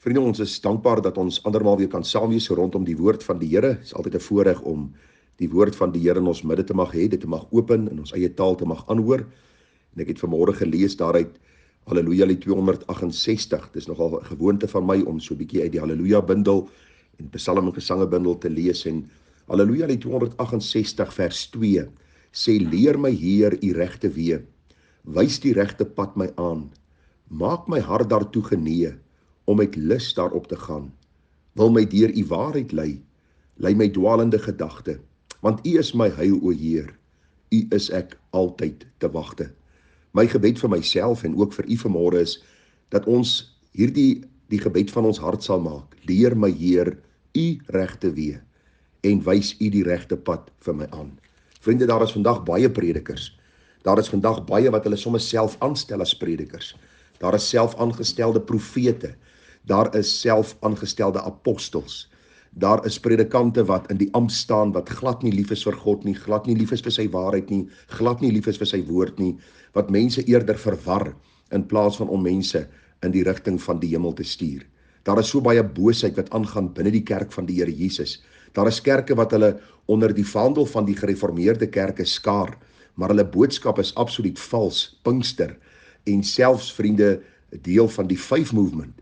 Vriende, ons is dankbaar dat ons andermaal weer kan saam wees rondom die woord van die Here. Dit is altyd 'n voorreg om die woord van die Here in ons midde te mag hê, dit te mag open, in ons eie taal te mag aanhoor. En ek het vanmôre gelees daaruit Halleluja lied 268. Dis nogal 'n gewoonte van my om so 'n bietjie uit die Halleluja bundel en Psalm en Gesange bundel te lees. En Halleluja lied 268 vers 2 sê: Leer my Heer u regte weë, wys die regte pad my aan, maak my hart daartoe genee om met lus daarop te gaan. Wil my deur u waarheid lei my dwaalende gedagte, want u is my heil, o Heer, u is ek altyd te wagte. My gebed vir myself en ook vir u vanmôre is dat ons die gebed van ons hart sal maak. Leer my Heer u regte weë en wys u die regte pad vir my aan. Vriende, daar is vandag baie predikers. Daar is vandag baie wat hulle sommer self aanstel as predikers. Daar is self aangestelde profete. Daar is self aangestelde apostels. Daar is predikante wat in die ampt staan, wat glad nie lief is vir God nie, glad nie lief is vir sy waarheid nie, glad nie lief is vir sy woord nie, wat mense eerder verwar in plaas van om mense in die rigting van die hemel te stuur. Daar is so baie boosheid wat aangaan binne die kerk van die Here Jesus. Daar is kerke wat hulle onder die vaandel van die gereformeerde kerke skaar, maar hulle boodskap is absoluut vals, Pinkster, en selfs, vriende, deel van die 5 movement.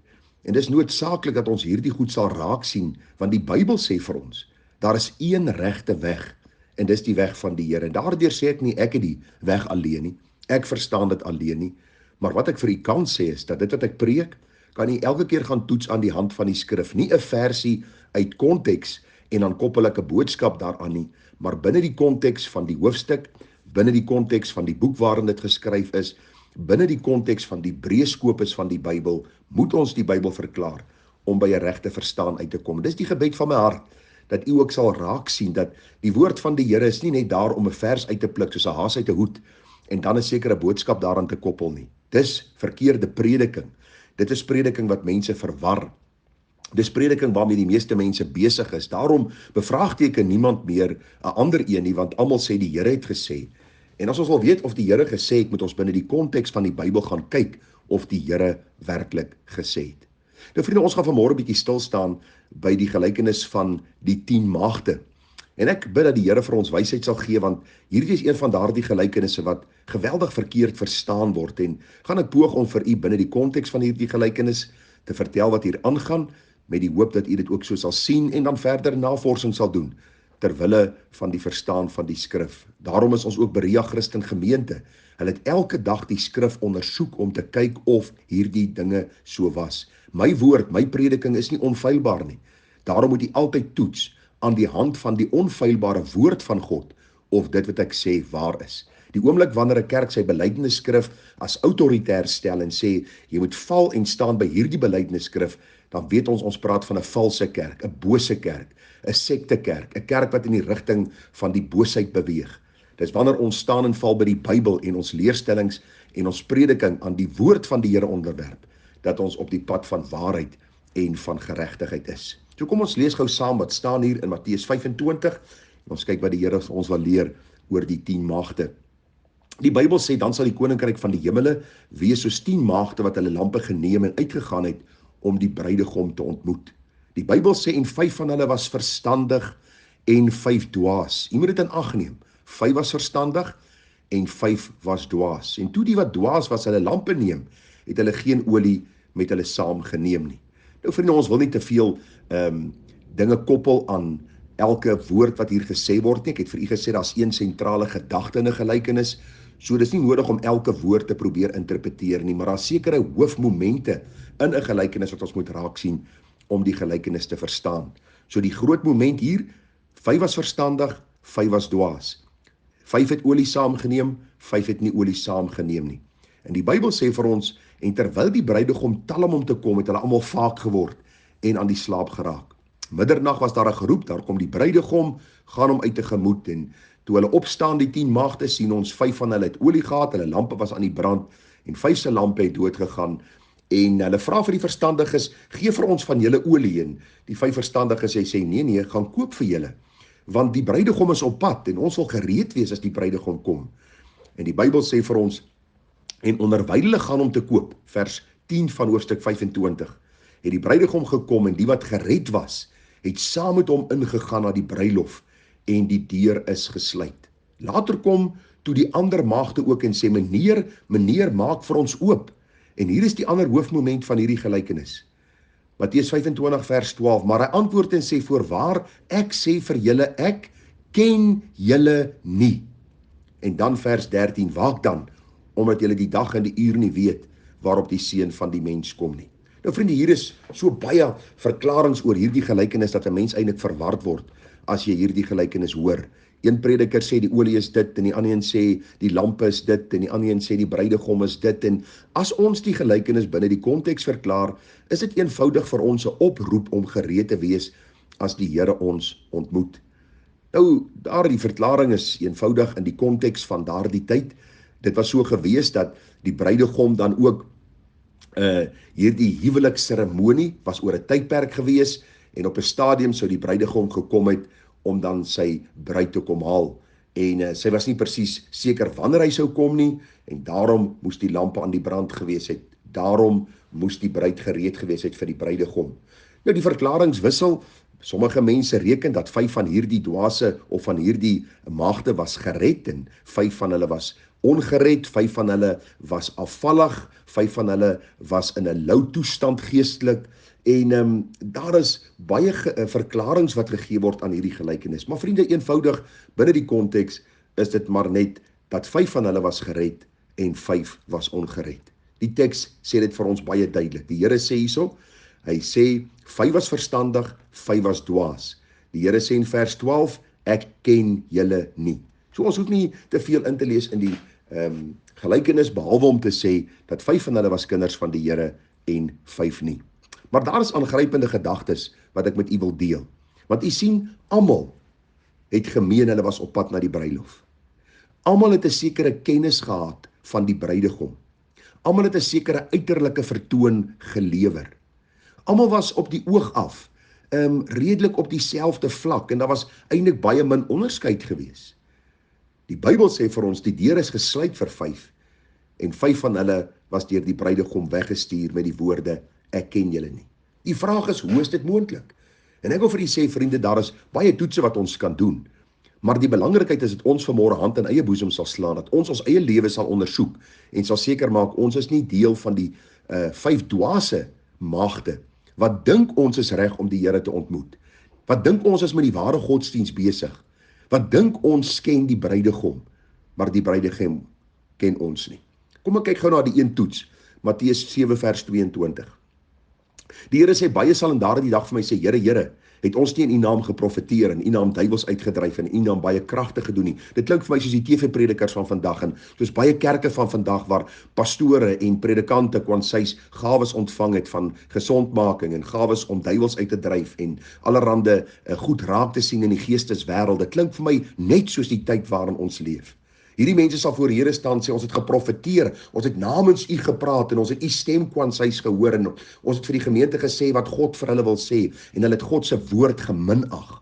En dis noodsaaklik dat ons hierdie goed sal raak sien, want die Bybel sê vir ons, daar is een regte weg, en dis die weg van die Here. En daardeur sê ek nie, ek het die weg alleen nie, ek verstaan dit alleen nie, maar wat ek vir u kan sê is, dat dit wat ek preek, kan u elke keer gaan toets aan die hand van die skrif, nie 'n versie uit konteks, en dan koppel ek 'n boodskap daaraan nie, maar binne die konteks van die hoofstuk, binne die konteks van die boek waarin dit geskryf is, binne die konteks van die breë skopus van die Bybel, moet ons die Bybel verklaar, om by 'n regte verstaan uit te kom. Dis die gebed van my hart, dat u ook sal raak sien, dat die woord van die Here is nie net daar om 'n vers uit te pluk, soos 'n haas uit 'n hoed, en dan 'n sekere boodskap daaraan te koppel nie. Dis verkeerde prediking. Dit is prediking wat mense verwar. Dis prediking waarmee die meeste mense besig is. Daarom bevraagteken niemand meer 'n ander een nie, want almal sê die Here het gesê. En as ons wil weet of die Here gesê het, moet ons binne die konteks van die Bybel gaan kyk of die Here werklik gesê het. Nou vriende, ons gaan vanmôre 'n bietjie stil staan by die gelykenis van die 10 maagde. En ek bid dat die Here vir ons wysheid sal gee, want hierdie is een van daardie gelykenisse wat geweldig verkeerd verstaan word, en gaan ek poog om vir u binne die konteks van hierdie gelykenis te vertel wat hier aangaan, met die hoop dat u dit ook so sal sien en dan verder navorsing sal doen terwille van die verstaan van die skrif. Daarom is ons ook Berea Christen Gemeente. Hulle het elke dag die skrif ondersoek om te kyk of hierdie dinge so was. My woord, my prediking is nie onfeilbaar nie. Daarom moet jy altyd toets aan die hand van die onfeilbare woord van God of dit wat ek sê waar is. Die oomblik wanneer 'n kerk sy belydenisskrif as autoritêr stel en sê jy moet val en staan by hierdie belydenisskrif, dan weet ons praat van 'n valse kerk, 'n bose kerk, 'n sektekerk, 'n kerk wat in die rigting van die boosheid beweeg. Dis wanneer ons staan en val by die Bybel en ons leerstellings en ons prediking aan die woord van die Here onderwerp, dat ons op die pad van waarheid en van geregtigheid is. So kom ons lees gou saam wat staan hier in Matteus 25, en ons kyk wat die Here ons wil leer oor die 10 maagde. Die Bybel sê, dan sal die koninkryk van die hemele wees soos 10 maagde wat hulle lampe geneem en uitgegaan het om die bruidegom te ontmoet. Die Bybel sê, en 5 van hulle was verstandig en 5 dwaas. Jy moet dit in ag neem. 5 was verstandig en 5 was dwaas. En toe die wat dwaas was hulle lampe neem, het hulle geen olie met hulle saam geneem nie. Nou vriende, ons wil nie te veel dinge koppel aan elke woord wat hier gesê word nie. Ek het vir u gesê, daar's een sentrale gedagte in 'n gelykenis. So dis nie nodig om elke woord te probeer interpreteer nie, maar daar's sekere hoofmomente in 'n gelykenis wat ons moet raak sien om die gelykenis te verstaan. So die groot moment hier, 5 was verstandig, 5 was dwaas. 5 het olie saamgeneem, 5 het nie olie saamgeneem nie. En die Bybel sê vir ons, en terwyl die bruidegom tal om te kom, het hulle almal vaak geword en aan die slaap geraak. Middernag was daar 'n geroep, daar kom die bruidegom, gaan hom uit tegemoet. En toe hulle opstaan, die 10 maagde, sien ons 5 van hulle het olie gehad, hulle lampe was aan die brand, en 5 se lampe het dood gegaan. En hulle vra vir die verstandiges, gee vir ons van julle olie. En die 5 verstandiges sê, nee, gaan koop vir julle, want die bruidegom is op pad, en ons wil gereed wees as die bruidegom kom. En die Bybel sê vir ons, en onderwyl hulle gaan om te koop, vers 10 van hoofstuk 25, het die bruidegom gekom en die wat gered was, het saam met hom ingegaan na die bruilof en die deur is gesluit. Later kom toe die ander maagde ook en sê, meneer, maak vir ons oop. En hier is die ander hoofmoment van hierdie gelykenis. Matteus 25 vers 12, maar hy antwoord en sê, voorwaar, ek sê vir julle, ek ken julle nie. En dan vers 13, waak dan, omdat julle die dag en die uur nie weet, waarop die seun van die mens kom nie. Nou vriende, hier is so baie verklarings oor hierdie gelykenis, dat 'n mens eintlik verward word, as jy hierdie gelykenis hoor. Een prediker sê die olie is dit, en die ander een sê die lampe is dit, en die ander een sê die bruidegom is dit, en as ons die gelykenis binne die konteks verklaar, is dit eenvoudig vir ons 'n oproep om gereed te wees, as die Here ons ontmoet. Nou, die verklaring is eenvoudig in die konteks van daardie tyd. Dit was so gewees dat die bruidegom dan ook hierdie huwelikseremonie was oor 'n tydperk gewees, en op 'n stadium sou die bruidegom gekom het om dan sy bruid te kom haal. En sy was nie presies seker wanneer hy sou kom nie, en daarom moes die lampe aan die brand gewees het. Daarom moes die bruid gereed gewees het vir die bruidegom. Nou die verklarings wissel. Sommige mense reken dat 5 van hierdie dwaase of van hierdie maagde was gered en 5 van hulle was ongered, 5 van hulle was afvallig, 5 van hulle was in 'n lou toestand geestelik. En daar is baie verklarings wat gegee word aan hierdie gelykenis. Maar vriende, eenvoudig binne die konteks is dit maar net dat 5 van hulle was gered en 5 was ongered. Die teks sê dit vir ons baie duidelik. Die Here sê hierso, hy sê 5 was verstandig, 5 was dwaas. Die Here sê in vers 12, ek ken julle nie. So ons hoef nie te veel in te lees in die gelykenis, behalwe om te sê dat 5 van hulle was kinders van die Here en 5 nie. Maar daar is aangrypende gedagtes wat ek met u wil deel. Want u sien, almal het gemeen hulle was op pad na die bruilof. Almal het 'n sekere kennis gehad van die bruidegom. Almal het 'n sekere uiterlike vertoon gelewer. Almal was op die oog af redelik op dieselfde vlak, en daar was eintlik baie min onderskeid gewees. Die Bybel sê vir ons, die deur is gesluit vir 5, en 5 van hulle was deur die bruidegom weggestuur met die woorde, ek ken julle nie. Die vraag is, hoe is dit moontlik? En ek wil vir u sê, vriende, daar is baie toetse wat ons kan doen, maar die belangrikheid is dat ons vanmôre hand in eie boesem sal slaan, dat ons eie lewe sal ondersoek, en sal seker maak, ons is nie deel van die 5 dwaase maagde, wat dink ons is reg om die Here te ontmoet, wat dink ons is met die ware godsdiens besig, wat dink ons ken die bruidegom, maar die bruidegom ken ons nie. Kom ek kyk gou na die een toets, Matteus 7 vers 22. Die Here sê, baie sal in daardie dag vir my sê, Here, het ons nie in u naam geprofeteer en u naam duiwels uitgedryf en u naam baie kragte gedoen nie. Dit klink vir my soos die TV-predikers van vandag, en soos baie kerke van vandag waar pastore en predikante kwansys gawes ontvang het van gesondmaking en gawes om duiwels uit te dryf en allerhande goed raak te sien in die geesteswêreld. Dit klink vir my net soos die tyd waarin ons leef. Hierdie mense sal voor die Here staan en sê, ons het geprofeteer, ons het namens u gepraat en ons het u stem kwansys gehoor en ons het vir die gemeente gesê wat God vir hulle wil sê en hulle het God se woord geminag.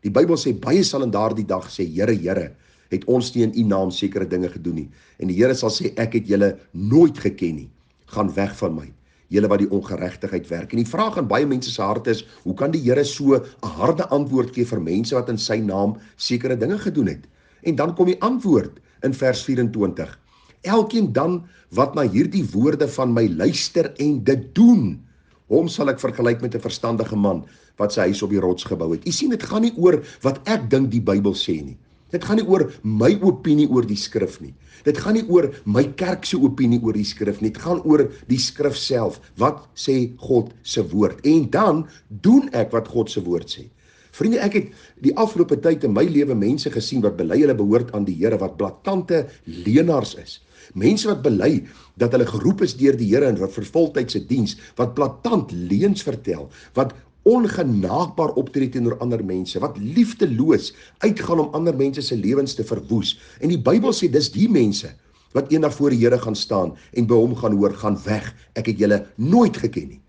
Die Bybel sê, baie sal in daardie dag sê, Here, het ons nie in u naam sekere dinge gedoen nie. En die Here sal sê, ek het julle nooit geken nie. Gaan weg van my, julle wat die ongeregtigheid werk. En die vraag aan baie mense se harte is, hoe kan die Here so 'n harde antwoord gee vir mense wat in sy naam sekere dinge gedoen het? En dan kom die antwoord in vers 24. Elkeen dan wat na hierdie woorde van my luister en dit doen, hom sal ek vergelyk met 'n verstandige man wat sy huis op die rots gebou het. U sien, dit gaan nie oor wat ek dink die Bybel sê nie. Dit gaan nie oor my opinie oor die skrif nie. Dit gaan nie oor my kerk se opinie oor die skrif nie. Dit gaan oor die skrif self. Wat sê God se woord? En dan doen ek wat God se woord sê. Vriende, ek het die afgelope tyd in my lewe mense gesien wat bely hulle behoort aan die Here, wat blaatante leenaars is. Mense wat bely dat hulle geroep is deur die Here in vir voltydse diens, wat blaatant leuns vertel, wat ongenaakbaar optree teenoor ander mense, wat liefdeloos uitgaan om ander mense se lewens te verwoes. En die Bybel sê dis die mense wat eendag voor die Here gaan staan en by hom gaan hoor, gaan weg, ek het julle nooit geken nie.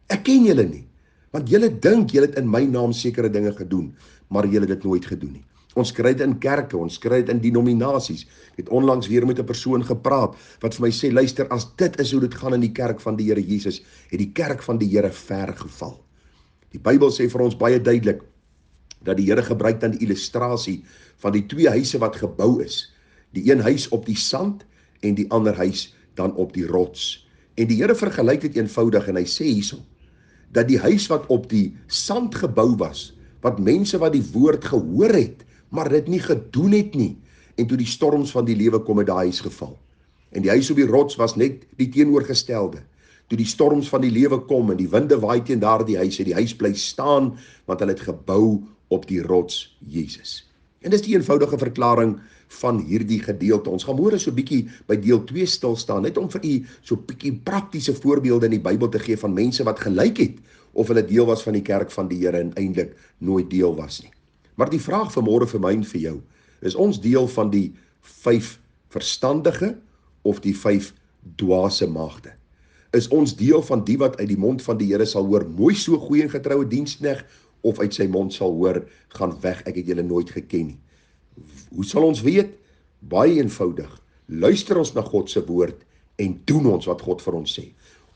Ek ken julle nie. Want julle dink julle het in my naam sekere dinge gedoen, maar julle het dit nooit gedoen nie. Ons kry dit in kerke, ons kry dit in denominasies. Ek het onlangs weer met 'n persoon gepraat wat vir my sê, luister, as dit is hoe dit gaan in die kerk van die Here Jesus, het die kerk van die Here ver geval. Die Bybel sê vir ons baie duidelik dat die Here gebruik dan die illustrasie van die twee huise wat gebou is. Die een huis op die sand en die ander huis dan op die rots. En die Here vergelyk dit eenvoudig en hy sê hierso, dat die huis wat op die sand gebou was, wat mense wat die woord gehoor het, maar dit nie gedoen het nie, en toe die storms van die lewe kom het daai huis geval. En die huis op die rots was net die teenoorgestelde. Toe die storms van die lewe kom en die winde waai teen daardie huis, het die huis bly staan, want hulle het gebou op die rots Jesus. En dis die eenvoudige verklaring van hierdie gedeelte. Ons gaan môre so bietjie by deel 2 stil staan, net om vir u so bietjie praktiese voorbeelde in die Bybel te gee van mense wat gelyk het, of hulle deel was van die kerk van die Here en eintlik nooit deel was nie. Maar die vraag vir môre vir my en vir jou, is ons deel van die 5 verstandige of die 5 dwaase maagde? Is ons deel van die wat uit die mond van die Here sal hoor, mooi so goeie en getroue diensknegt, of uit sy mond sal hoor, gaan weg, ek het julle nooit geken nie? Hoe sal ons weet? Baie eenvoudig, luister ons na God se woord en doen ons wat God vir ons sê.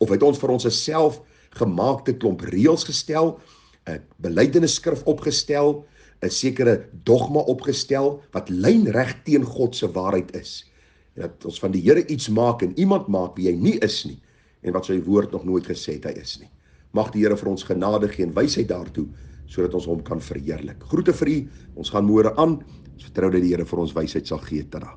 Of het ons vir ons self gemaakte klomp reëls gestel, 'n belydenisskrif opgestel, 'n sekere dogma opgestel, wat lynreg teen God se waarheid is. En dat ons van die Here iets maak en iemand maak wie hy nie is nie, en wat sy woord nog nooit gesê het hy is nie. Mag die Here vir ons genade gee en wysheid daartoe, sodat ons hom kan verheerlik. Groete vir u, ons gaan môre aan, ons vertrou dat die Here vir ons wysheid sal gee. Tada.